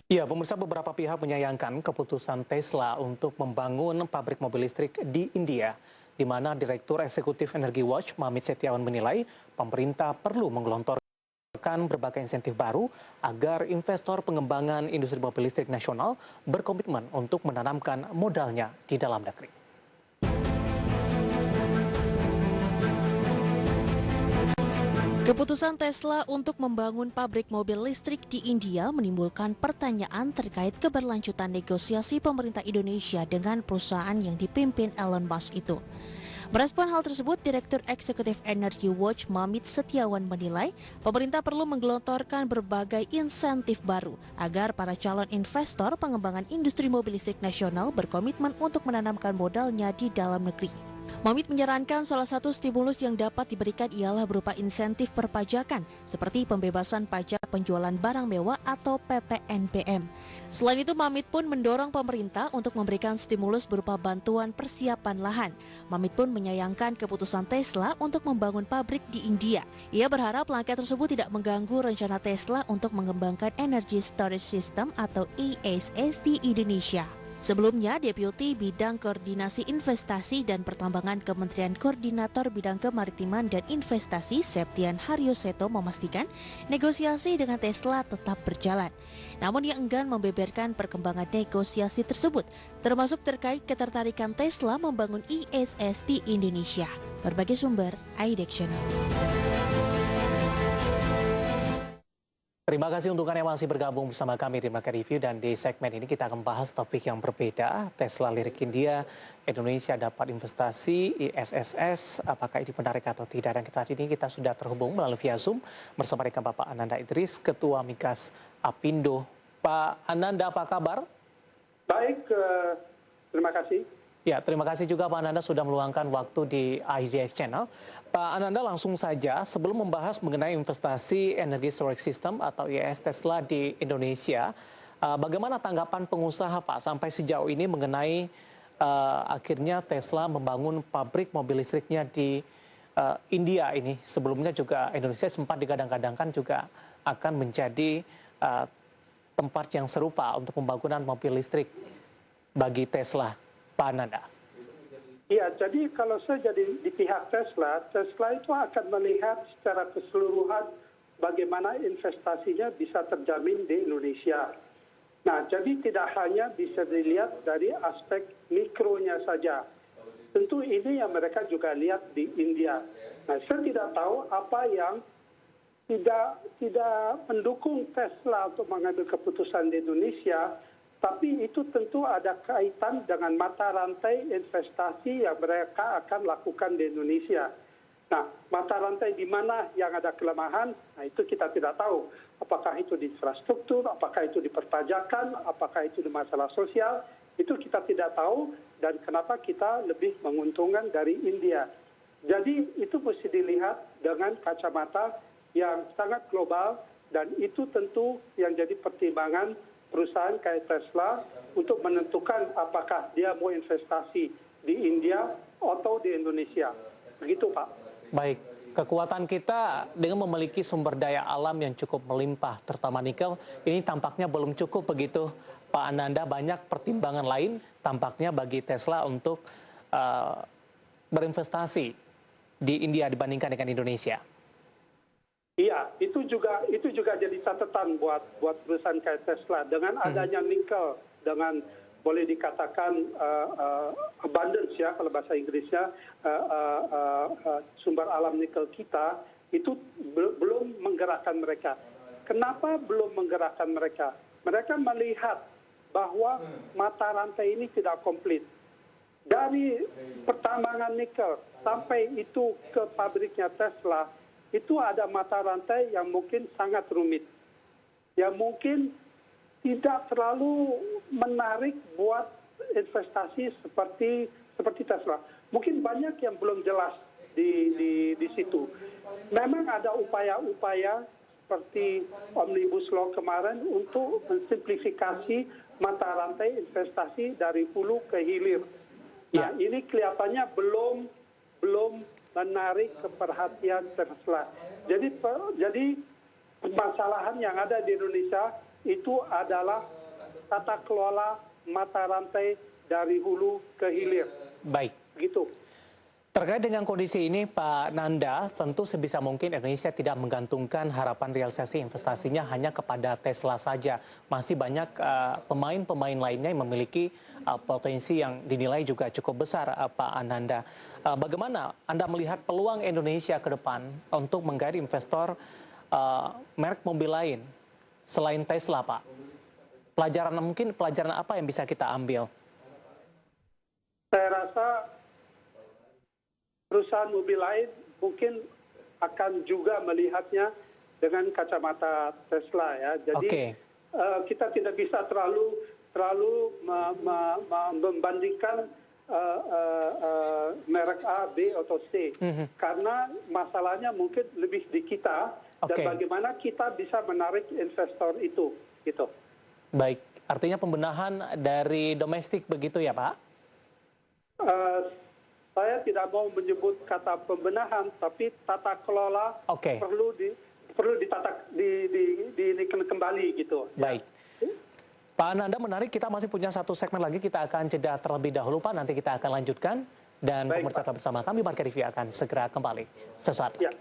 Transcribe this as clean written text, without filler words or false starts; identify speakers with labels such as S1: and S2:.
S1: Ya, pemirsa, beberapa pihak menyayangkan keputusan Tesla untuk membangun pabrik mobil listrik di India, di mana Direktur Eksekutif Energi Watch, Mamit Setiawan menilai pemerintah perlu menggelontorkan berbagai insentif baru agar investor pengembangan industri mobil listrik nasional berkomitmen untuk menanamkan modalnya di dalam negeri.
S2: Keputusan Tesla untuk membangun pabrik mobil listrik di India menimbulkan pertanyaan terkait keberlanjutan negosiasi pemerintah Indonesia dengan perusahaan yang dipimpin Elon Musk itu. Merespon hal tersebut, Direktur Eksekutif Energi Watch Mamit Setiawan menilai pemerintah perlu menggelontorkan berbagai insentif baru agar para calon investor pengembangan industri mobil listrik nasional berkomitmen untuk menanamkan modalnya di dalam negeri. Mamit menyarankan salah satu stimulus yang dapat diberikan ialah berupa insentif perpajakan, seperti pembebasan pajak penjualan barang mewah atau PPNBM. Selain itu, Mamit pun mendorong pemerintah untuk memberikan stimulus berupa bantuan persiapan lahan. Mamit pun menyayangkan keputusan Tesla untuk membangun pabrik di India. Ia berharap langkah tersebut tidak mengganggu rencana Tesla untuk mengembangkan Energy Storage System atau ESS di Indonesia. Sebelumnya, Deputi Bidang Koordinasi Investasi dan Pertambangan Kementerian Koordinator Bidang Kemaritiman dan Investasi Septian Haryoseto memastikan negosiasi dengan Tesla tetap berjalan. Namun ia enggan membeberkan perkembangan negosiasi tersebut, termasuk terkait ketertarikan Tesla membangun ISS di Indonesia. Berbagai sumber, IDEX Channel.
S1: Terima kasih untuk Anda yang masih bergabung bersama kami di Market Review, dan di segmen ini kita akan bahas topik yang berbeda. Tesla lirik India, Indonesia dapat investasi ISSS, apakah ini menarik atau tidak? Dan saat ini kita sudah terhubung melalui via Zoom bersama rekan Bapak Ananda Idris, Ketua Migas Apindo. Pak Ananda, apa kabar?
S3: Baik, terima kasih.
S1: Ya, terima kasih juga Pak Ananda sudah meluangkan waktu di IDX Channel. Pak Ananda, langsung saja sebelum membahas mengenai investasi Energy Storage System atau IES Tesla di Indonesia, bagaimana tanggapan pengusaha Pak sampai sejauh ini mengenai akhirnya Tesla membangun pabrik mobil listriknya di India ini? Sebelumnya juga Indonesia sempat digadang-gadangkan juga akan menjadi tempat yang serupa untuk pembangunan mobil listrik bagi Tesla. Pak Ananda.
S3: Iya, jadi kalau saya jadi di pihak Tesla, Tesla itu akan melihat secara keseluruhan bagaimana investasinya bisa terjamin di Indonesia. Nah, jadi tidak hanya bisa dilihat dari aspek mikronya saja. Tentu ini yang mereka juga lihat di India. Nah, saya tidak tahu apa yang tidak mendukung Tesla untuk mengambil keputusan di Indonesia. Tapi itu tentu ada kaitan dengan mata rantai investasi yang mereka akan lakukan di Indonesia. Nah, mata rantai di mana yang ada kelemahan, nah itu kita tidak tahu. Apakah itu di infrastruktur, apakah itu di perpajakan, apakah itu di masalah sosial, itu kita tidak tahu, dan kenapa kita lebih menguntungkan dari India. Jadi itu mesti dilihat dengan kacamata yang sangat global, dan itu tentu yang jadi pertimbangan perusahaan kayak Tesla untuk menentukan apakah dia mau investasi di India atau di Indonesia. Begitu, Pak.
S1: Baik, kekuatan kita dengan memiliki sumber daya alam yang cukup melimpah, terutama nikel, ini tampaknya belum cukup begitu, Pak Ananda. Banyak pertimbangan lain tampaknya bagi Tesla untuk berinvestasi di India dibandingkan dengan Indonesia.
S3: Iya, itu juga jadi catatan buat perusahaan kayak Tesla. Dengan adanya nikel, dengan boleh dikatakan abundance ya kalau bahasa Inggrisnya, sumber alam nikel kita itu belum menggerakkan mereka. Kenapa belum menggerakkan mereka? Mereka melihat bahwa mata rantai ini tidak komplit. Dari pertambangan nikel sampai itu ke pabriknya Tesla, itu ada mata rantai yang mungkin sangat rumit, yang mungkin tidak terlalu menarik buat investasi seperti Tesla. Mungkin banyak yang belum jelas di situ. Memang ada upaya-upaya seperti Omnibus Law kemarin untuk mensimplifikasi mata rantai investasi dari hulu ke hilir. Nah, ini kelihatannya belum menarik keperhatian Tesla. Jadi permasalahan yang ada di Indonesia itu adalah tata kelola mata rantai dari hulu ke hilir.
S1: Baik.
S3: Gitu.
S1: Terkait dengan kondisi ini, Pak Nanda, tentu sebisa mungkin Indonesia tidak menggantungkan harapan realisasi investasinya hanya kepada Tesla saja. Masih banyak pemain-pemain lainnya yang memiliki potensi yang dinilai juga cukup besar, Pak Ananda. Bagaimana Anda melihat peluang Indonesia ke depan untuk menggait investor merek mobil lain selain Tesla, Pak? Pelajaran apa yang bisa kita ambil?
S3: Saya rasa perusahaan mobil lain mungkin akan juga melihatnya dengan kacamata Tesla ya. Jadi kita tidak bisa terlalu membandingkan merek A, B atau C, karena masalahnya mungkin lebih di kita dan bagaimana kita bisa menarik investor itu, gitu.
S1: Baik, artinya pembenahan dari domestik begitu ya, Pak?
S3: Saya tidak mau menyebut kata pembenahan, tapi tata kelola perlu dinaikkan kembali gitu.
S1: Baik. Pak Ananda, menarik, kita masih punya satu segmen lagi, kita akan jeda terlebih dahulu, Pak. Nanti kita akan lanjutkan dan pemirsa bersama kami, Marka TV akan segera kembali sesaat lagi.